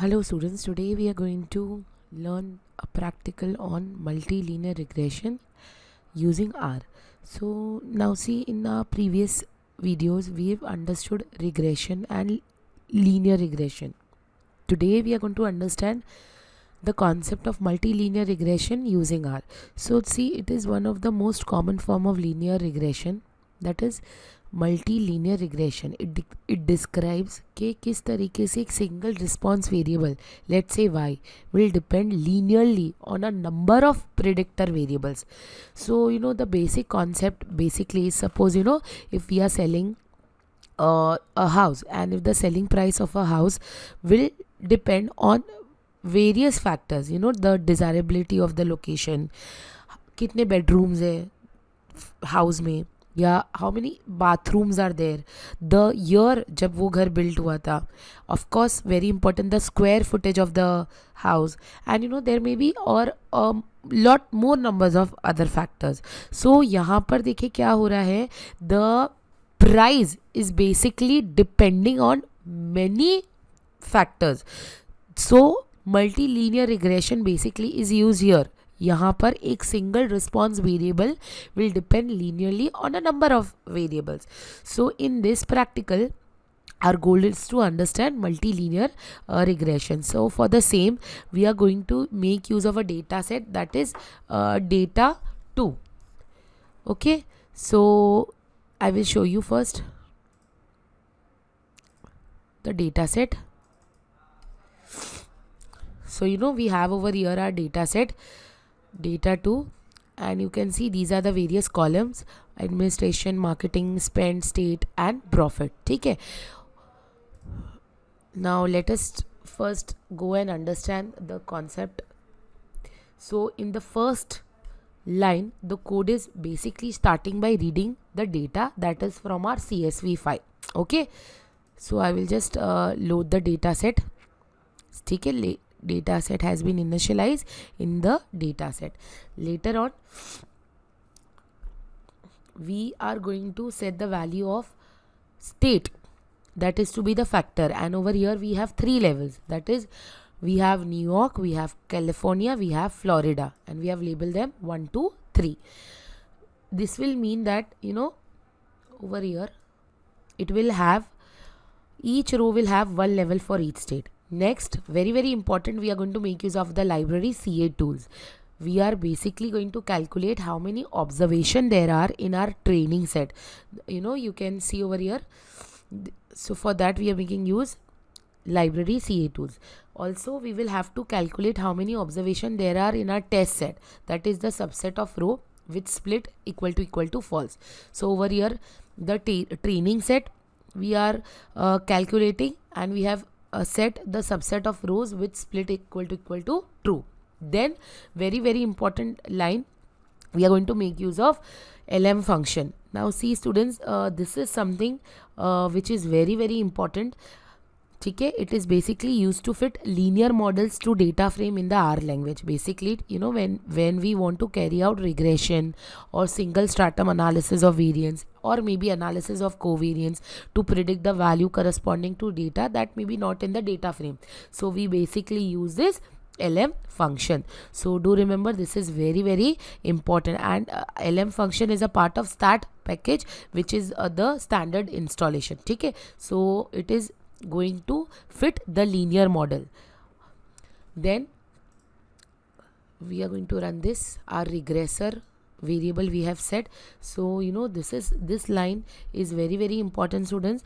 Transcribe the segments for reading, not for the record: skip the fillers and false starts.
Hello students, today we are going to learn a practical on multi-linear regression using R. So now see, in our previous videos we've understood regression and linear regression. Today we are going to understand the concept of multi-linear regression using R. So see, it is one of the most common form of linear regression, that is multi-linear regression. It describes कि किस तरीके से एक single response variable, let's say y, will depend linearly on a number of predictor variables. So the basic concept basically is, suppose if we are selling a house, and if the selling price of a house will depend on various factors, the desirability of the location, कितने bedrooms है house में, या how many bathrooms are there, the year जब वो घर built हुआ था, of course very important the square footage of the house, and there may be a lot more numbers of other factors. So यहाँ पर देखिए क्या हो रहा है, the price is basically depending on many factors. So multi linear regression basically is use here. यहाँ पर एक single response variable will depend linearly on a number of variables. So in this practical our goal is to understand multilinear regression. So for the same we are going to make use of a data set, that is data 2. Okay, so I will show you first the data set. So we have over here our data set, data 2, and you can see these are the various columns: administration, marketing, spend, state and profit. ठीक है. Now let us first go and understand the concept. So in the first line the code is basically starting by reading the data that is from our CSV file. Okay, so I will just load the data set. ठीक है, data set has been initialized in the data set. Later on we are going to set the value of state, that is to be the factor, and over here we have 3 levels, that is we have New York, we have California, we have Florida, and we have labeled them 1 2 3. This will mean that over here it will have, each row will have 1 level for each state. Next, very important, we are going to make use of the library CA tools. We are basically going to calculate how many observation there are in our training set. You can see over here. So for that we are making use library CA tools. Also we will have to calculate how many observation there are in our test set, that is the subset of row with split equal to false. So over here the training set we are calculating, and we have set the subset of rows with split equal to true. Then very important line, we are going to make use of LM function. Now see students, this is something which is very important. ठीक है, it is basically used to fit linear models to data frame in the R language. Basically when we want to carry out regression or single stratum analysis of variance, or maybe analysis of covariance to predict the value corresponding to data that may be not in the data frame, so we basically use this LM function. So do remember, this is very important, and LM function is a part of stat package, which is the standard installation. ठीक है, so it is going to fit the linear model. Then we are going to run this, our regressor variable we have set. So this line is very important students.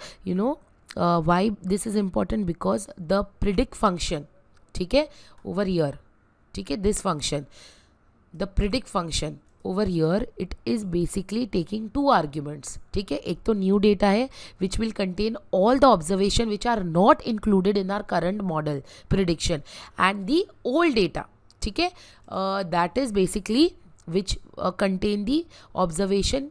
Why this is important, because the predict function, ठीक है, over here, ठीक है, this function, the predict function over here, it is basically taking 2 arguments. ठीक है, एक तो new data है which will contain all the observation which are not included in our current model prediction, and the old data, ठीक है, that is basically which contain the observation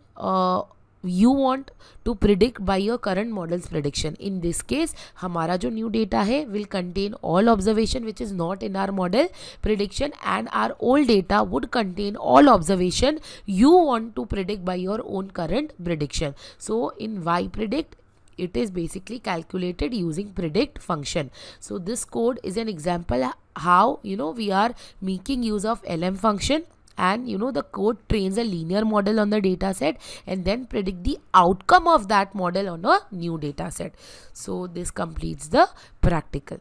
you want to predict by your current model's prediction. In this case हमारा जो new data है will contain all observation which is not in our model prediction, and our old data would contain all observation you want to predict by your own current prediction. So in Y predict it is basically calculated using predict function. So this code is an example how we are making use of LM function, and the code trains a linear model on the data set and then predict the outcome of that model on a new data set. So this completes the practical.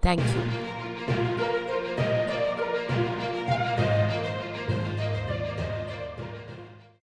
Thank you.